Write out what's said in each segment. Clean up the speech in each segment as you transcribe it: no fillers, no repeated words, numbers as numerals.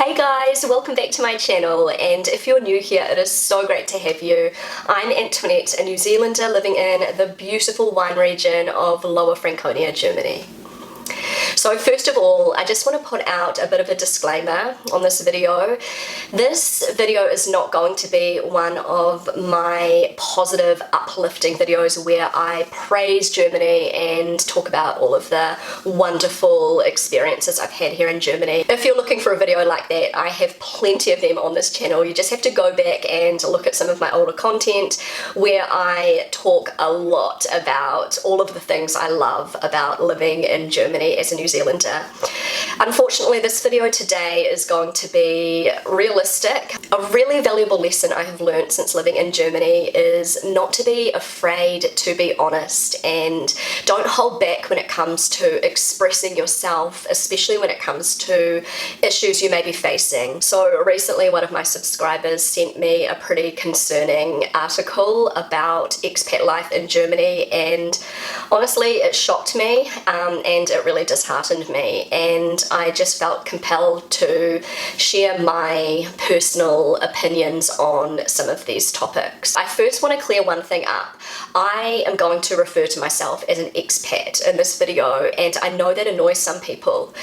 Hey guys, welcome back to my channel, and if you're new here, it is so great to have you. I'm Antoinette, a New Zealander living in the beautiful wine region of Lower Franconia, Germany. So first of all, I just want to put out a bit of a disclaimer on this video. This video is not going to be one of my positive, uplifting videos where I praise Germany and talk about all of the wonderful experiences I've had here in Germany. If you're looking for a video like that, I have plenty of them on this channel. You just have to go back and look at some of my older content where I talk a lot about all of the things I love about living in Germany as a New Zealander. Unfortunately, this video today is going to be realistic. A really valuable lesson I have learned since living in Germany is not to be afraid to be honest, and don't hold back when it comes to expressing yourself, especially when it comes to issues you may be facing. So recently one of my subscribers sent me a pretty concerning article about expat life in Germany, and honestly it shocked me and it really disheartened me, and I just felt compelled to share my personal opinions on some of these topics. I first want to clear one thing up. I am going to refer to myself as an expat in this video, and I know that annoys some people,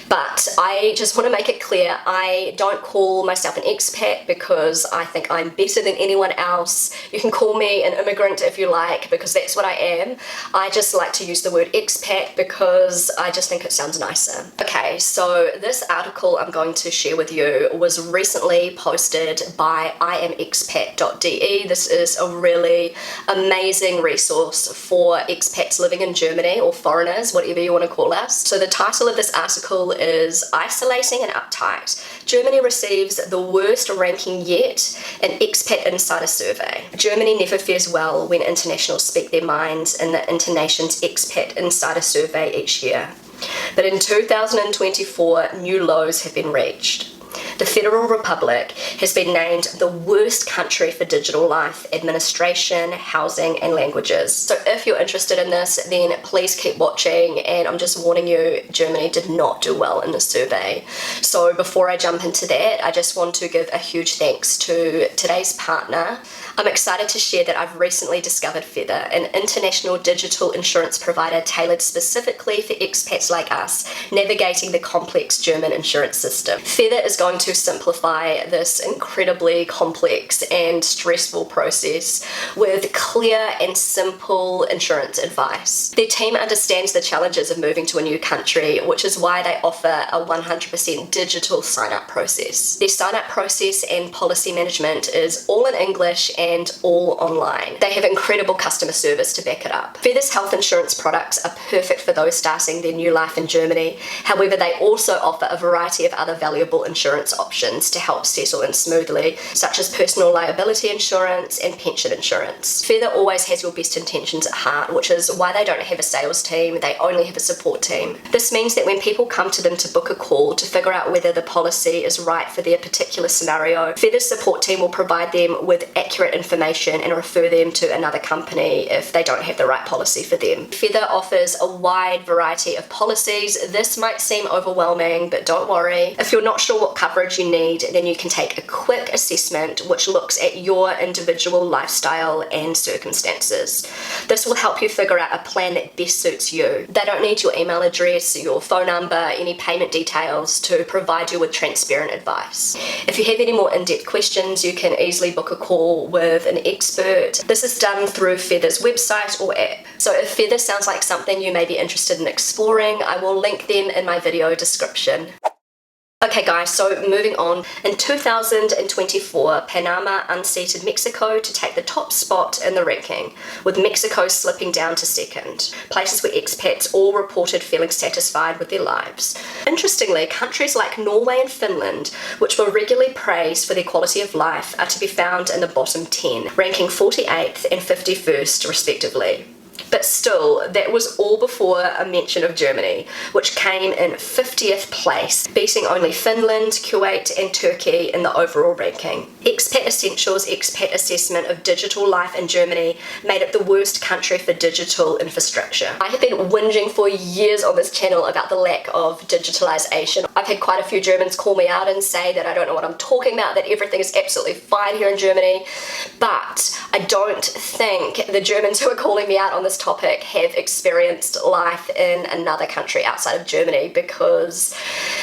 but I just want to make it clear I don't call myself an expat because I think I'm better than anyone else. You can call me an immigrant if you like, because that's what I am. I just like to use the word expat because I just think it sounds nicer. Okay, so this article I'm going to share with you was recently posted by imexpat.de. This is a really amazing resource for expats living in Germany, or foreigners, whatever you want to call us. So the title of this article is Isolating and Uptight. Germany receives the worst ranking yet in Expat Insider Survey. Germany never fares well when internationals speak their minds in the Internation's Expat Insider Survey each year. But in 2024, new lows have been reached. The Federal Republic has been named the worst country for digital life, administration, housing, and languages. So if you're interested in this, then please keep watching, and I'm just warning you, Germany did not do well in the survey. So before I jump into that, I just want to give a huge thanks to today's partner. I'm excited to share that I've recently discovered Feather, an international digital insurance provider tailored specifically for expats like us, navigating the complex German insurance system. Feather is going to simplify this incredibly complex and stressful process with clear and simple insurance advice. Their team understands the challenges of moving to a new country, which is why they offer a 100% digital sign-up process. Their sign-up process and policy management is all in English and all online. They have incredible customer service to back it up. Feather's health insurance products are perfect for those starting their new life in Germany. However, they also offer a variety of other valuable insurance options to help settle in smoothly, such as personal liability insurance and pension insurance. Feather always has your best intentions at heart, which is why they don't have a sales team, they only have a support team. This means that when people come to them to book a call to figure out whether the policy is right for their particular scenario, Feather's support team will provide them with accurate information and refer them to another company if they don't have the right policy for them. Feather offers a wide variety of policies. This might seem overwhelming, but don't worry. If you're not sure what coverage you need, then you can take a quick assessment which looks at your individual lifestyle and circumstances. This will help you figure out a plan that best suits you. They don't need your email address, your phone number, any payment details to provide you with transparent advice. If you have any more in-depth questions, you can easily book a call with an expert. This is done through Feather's website or app. So if Feather sounds like something you may be interested in exploring, I will link them in my video description. Okay guys, so moving on. In 2024, Panama unseated Mexico to take the top spot in the ranking, with Mexico slipping down to second. Places where expats all reported feeling satisfied with their lives. Interestingly, countries like Norway and Finland, which were regularly praised for their quality of life, are to be found in the bottom 10, ranking 48th and 51st respectively. But still, that was all before a mention of Germany, which came in 50th place, beating only Finland, Kuwait and Turkey in the overall ranking. Expat Essentials Expat Assessment of Digital Life in Germany made it the worst country for digital infrastructure. I have been whinging for years on this channel about the lack of digitalization. I've had quite a few Germans call me out and say that I don't know what I'm talking about, that everything is absolutely fine here in Germany, but I don't think the Germans who are calling me out on this topic have experienced life in another country outside of Germany, because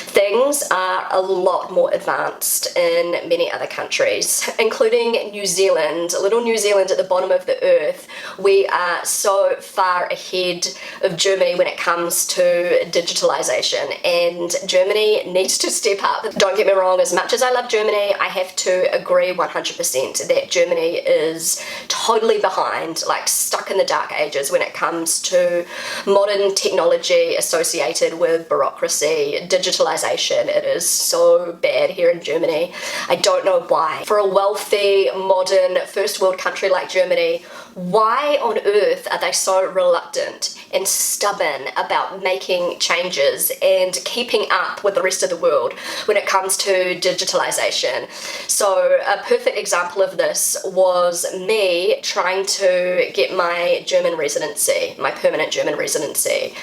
things are a lot more advanced in many other countries, including New Zealand. Little New Zealand at the bottom of the earth. We are so far ahead of Germany when it comes to digitalization, and Germany needs to step up. Don't get me wrong, as much as I love Germany, I have to agree 100% that Germany is totally behind, like stuck in the dark ages when it comes to modern technology associated with bureaucracy, digitalization. It is so bad here in Germany. I don't know why. For a wealthy, modern, first world country like Germany, why on earth are they so reluctant and stubborn about making changes and keeping up with the rest of the world when it comes to digitalization? So a perfect example of this was me trying to get my German residency, my permanent German residency.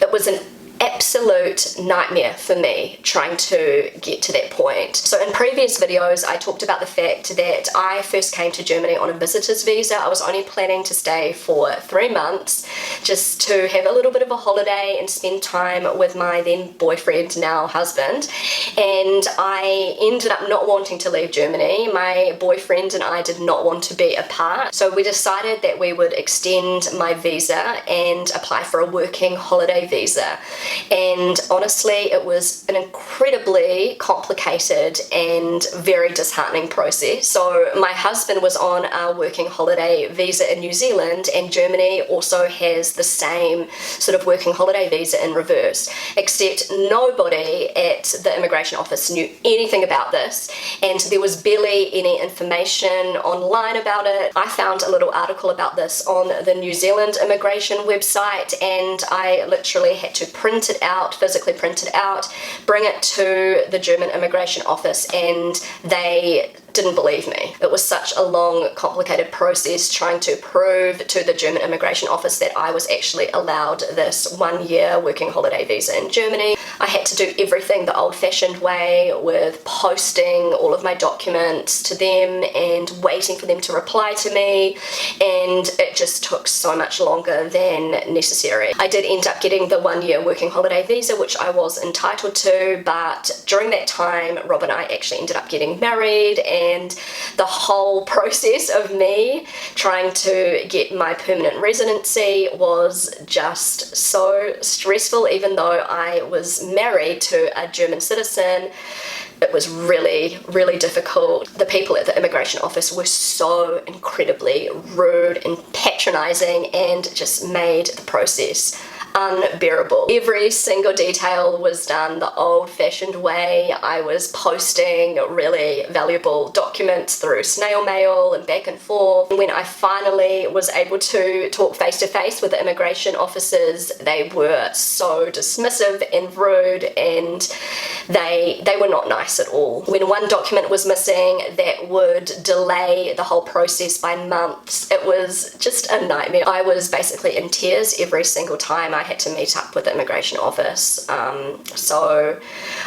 It was an absolute nightmare for me trying to get to that point. So in previous videos I talked about the fact that I first came to Germany on a visitor's visa. I was only planning to stay for 3 months just to have a little bit of a holiday and spend time with my then boyfriend, now husband, and I ended up not wanting to leave Germany. My boyfriend and I did not want to be apart, so we decided that we would extend my visa and apply for a working holiday visa. And honestly, it was an incredibly complicated and very disheartening process. So my husband was on a working holiday visa in New Zealand, and Germany also has the same sort of working holiday visa in reverse, except nobody at the immigration office knew anything about this, and there was barely any information online about it. I found a little article about this on the New Zealand immigration website, and I literally had to print it out, physically print it out, bring it to the German immigration office, and they didn't believe me. It was such a long, complicated process trying to prove to the German immigration office that I was actually allowed this 1-year working holiday visa in Germany. I had to do everything the old-fashioned way, with posting all of my documents to them and waiting for them to reply to me, and it just took so much longer than necessary. I did end up getting the 1-year working holiday visa, which I was entitled to, but during that time Rob and I actually ended up getting married, and the whole process of me trying to get my permanent residency was just so stressful. Even though I was married to a German citizen, it was really, really difficult. The people at the immigration office were so incredibly rude and patronizing and just made the process unbearable. Every single detail was done the old-fashioned way. I was posting really valuable documents through snail mail and back and forth. When I finally was able to talk face-to-face with the immigration officers, they were so dismissive and rude, and they were not nice at all. When one document was missing, that would delay the whole process by months. It was just a nightmare. I was basically in tears every single time I had to meet up with the immigration office. So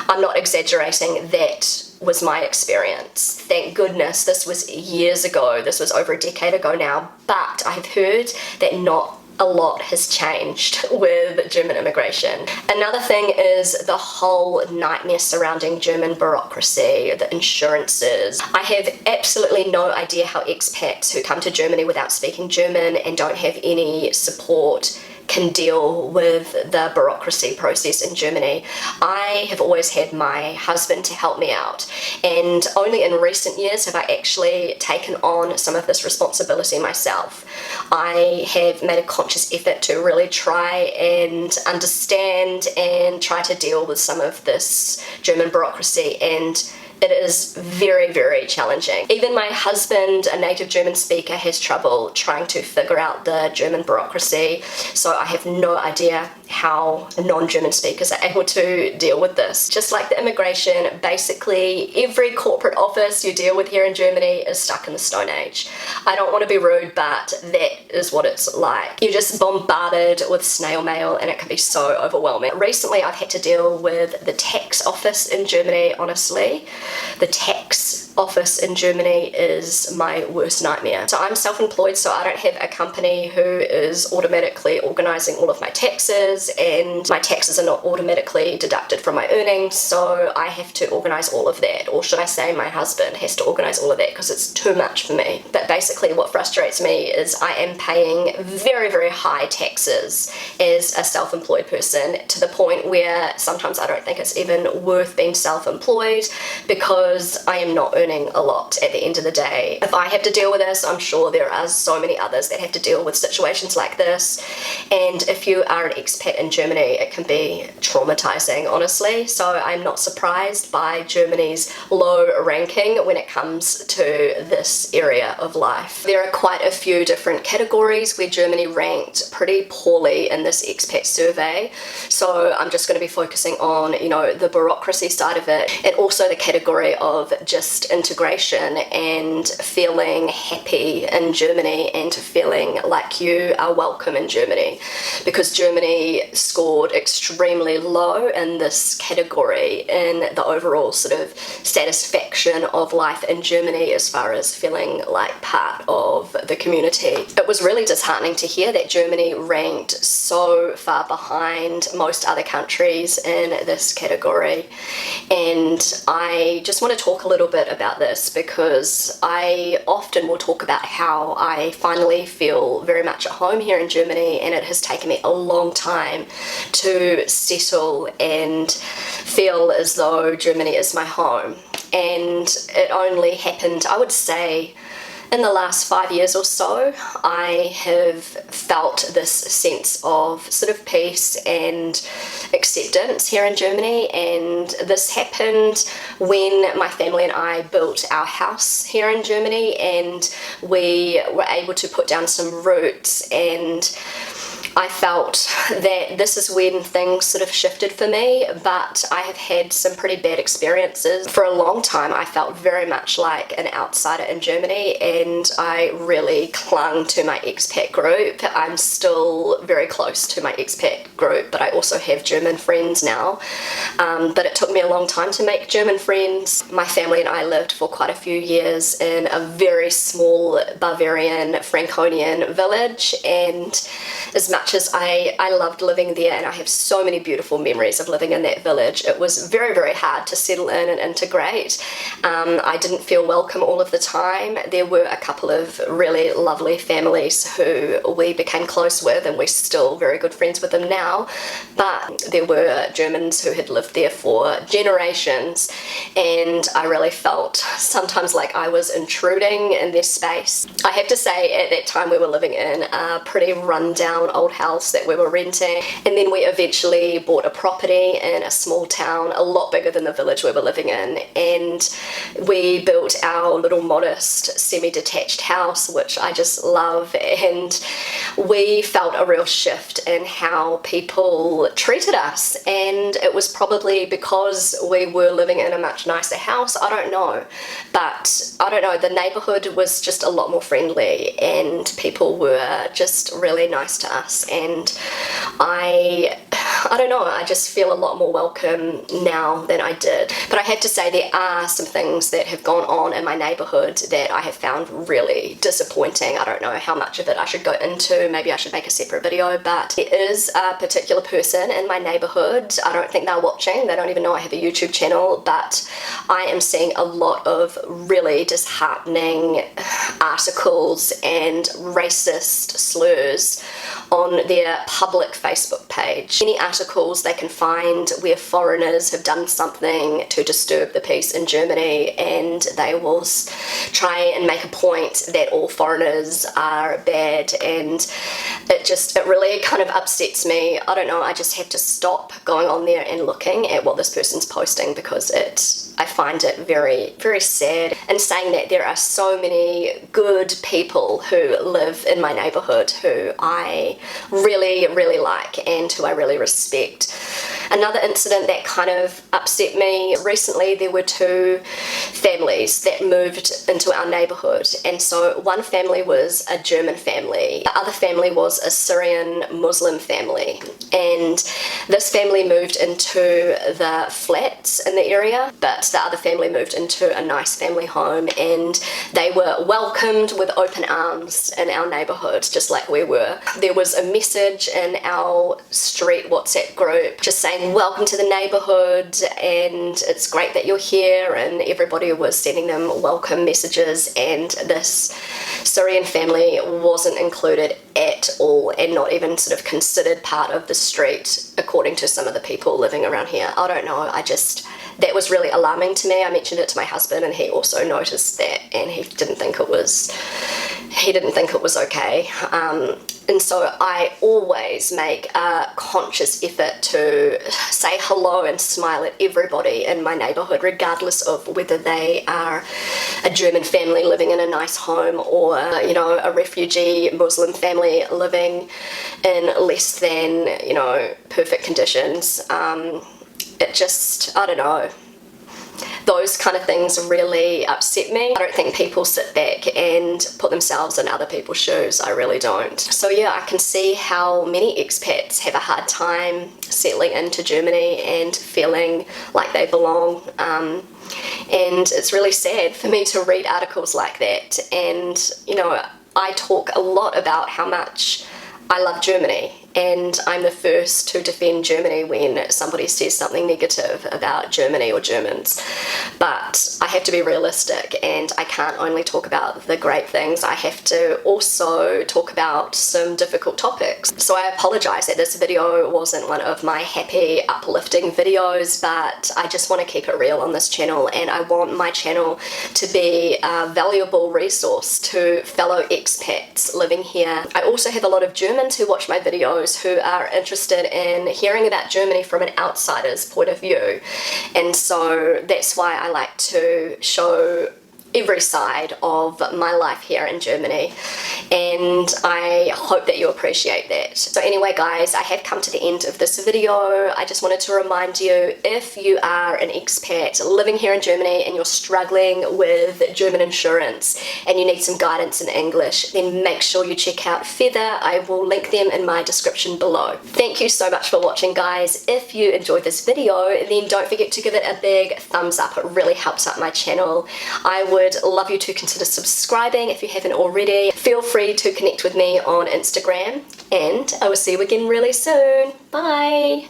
I'm not exaggerating, that was my experience. Thank goodness this was years ago. This was over a decade ago now, but I've heard that not a lot has changed with German immigration. Another thing is the whole nightmare surrounding German bureaucracy, the insurances. I have absolutely no idea how expats who come to Germany without speaking German and don't have any support can deal with the bureaucracy process in Germany. I have always had my husband to help me out, and only in recent years have I actually taken on some of this responsibility myself. I have made a conscious effort to really try and understand and try to deal with some of this German bureaucracy, and it is very, very challenging. Even my husband, a native German speaker, has trouble trying to figure out the German bureaucracy, so I have no idea how non-German speakers are able to deal with this. Just like the immigration, basically every corporate office you deal with here in Germany is stuck in the Stone Age. I don't want to be rude, but that is what it's like. You're just bombarded with snail mail and it can be so overwhelming. Recently I've had to deal with the tax office in Germany, honestly. The tax office in Germany is my worst nightmare. So I'm self-employed, so I don't have a company who is automatically organising all of my taxes, and my taxes are not automatically deducted from my earnings, so I have to organise all of that, or should I say my husband has to organise all of that because it's too much for me. But basically what frustrates me is I am paying very, very high taxes as a self-employed person, to the point where sometimes I don't think it's even worth being self-employed because I am not earning a lot at the end of the day. If I have to deal with this, I'm sure there are so many others that have to deal with situations like this, and if you are an expat in Germany, it can be traumatizing, honestly. So I'm not surprised by Germany's low ranking when it comes to this area of life. There are quite a few different categories where Germany ranked pretty poorly in this expat survey, so I'm just going to be focusing on, you know, the bureaucracy side of it, and also the category of just integration and feeling happy in Germany and feeling like you are welcome in Germany, because Germany scored extremely low in this category in the overall sort of satisfaction of life in Germany as far as feeling like part of the community. It was really disheartening to hear that Germany ranked so far behind most other countries in this category, and I just want to talk a little bit about this because I often will talk about how I finally feel very much at home here in Germany, and it has taken me a long time to settle and feel as though Germany is my home. And it only happened, I would say, in the last 5 years or so. I have felt this sense of sort of peace and acceptance here in Germany, and this happened when my family and I built our house here in Germany, and we were able to put down some roots, and I felt that this is when things sort of shifted for me, but I have had some pretty bad experiences. For a long time I felt very much like an outsider in Germany, and I really clung to my expat group. I'm still very close to my expat group, but I also have German friends now. But it took me a long time to make German friends. My family and I lived for quite a few years in a very small Bavarian Franconian village, and as much as I loved living there and I have so many beautiful memories of living in that village, it was very, very hard to settle in and integrate. I didn't feel welcome all of the time. There were a couple of really lovely families who we became close with, and we're still very good friends with them now, but there were Germans who had lived there for generations, and I really felt sometimes like I was intruding in their space. I have to say, at that time we were living in a pretty rundown old house that we were renting, and then we eventually bought a property in a small town a lot bigger than the village we were living in, and we built our little modest semi-detached house, which I just love, and we felt a real shift in how people treated us, and it was probably because we were living in a much nicer house, I don't know, but I don't know, the neighbourhood was just a lot more friendly and people were just really nice to us, and I don't know, I just feel a lot more welcome now than I did. But I have to say there are some things that have gone on in my neighbourhood that I have found really disappointing. I don't know how much of it I should go into, maybe I should make a separate video, but there is a particular person in my neighbourhood, I don't think they're watching, they don't even know I have a YouTube channel, but I am seeing a lot of really disheartening articles and racist slurs on their public Facebook page. Any article articles they can find where foreigners have done something to disturb the peace in Germany, and they will try and make a point that all foreigners are bad, and it really kind of upsets me. I don't know, I just have to stop going on there and looking at what this person's posting, because I find it very, very sad. And saying that there are so many good people who live in my neighbourhood who I really, really like and who I really respect. Another incident that kind of upset me recently, there were two families that moved into our neighbourhood, and so one family was a German family, the other family was a Syrian Muslim family, and this family moved into the flats in the area, but the other family moved into a nice family home, and they were welcomed with open arms in our neighbourhood, just like we were. There was a message in our street WhatsApp group just saying, welcome to the neighbourhood, and it's great that you're here, and everybody was sending them welcome messages, and this Syrian family wasn't included at all, and not even sort of considered part of the street according to some of the people living around here. I don't know, that was really alarming to me. I mentioned it to my husband, and he also noticed that, and he didn't think it was okay. And so I always make a conscious effort to say hello and smile at everybody in my neighbourhood, regardless of whether they are a German family living in a nice home or, a refugee Muslim family living in less than, perfect conditions. I don't know. Those kind of things really upset me. I don't think people sit back and put themselves in other people's shoes. I really don't. So yeah, I can see how many expats have a hard time settling into Germany and feeling like they belong. And it's really sad for me to read articles like that. And, I talk a lot about how much I love Germany, and I'm the first to defend Germany when somebody says something negative about Germany or Germans. But I have to be realistic, and I can't only talk about the great things, I have to also talk about some difficult topics. So I apologise that this video wasn't one of my happy, uplifting videos, but I just want to keep it real on this channel, and I want my channel to be a valuable resource to fellow expats living here. I also have a lot of Germans who watch my videos who are interested in hearing about Germany from an outsider's point of view, and so that's why I like to show every side of my life here in Germany, and I hope that you appreciate that. So anyway guys, I have come to the end of this video. I just wanted to remind you, if you are an expat living here in Germany and you're struggling with German insurance and you need some guidance in English, then make sure you check out Feather. I will link them in my description below. Thank you so much for watching guys. If you enjoyed this video, then don't forget to give it a big thumbs up. It really helps out my channel. I would love you to consider subscribing if you haven't already. Feel free to connect with me on Instagram, and I will see you again really soon. Bye!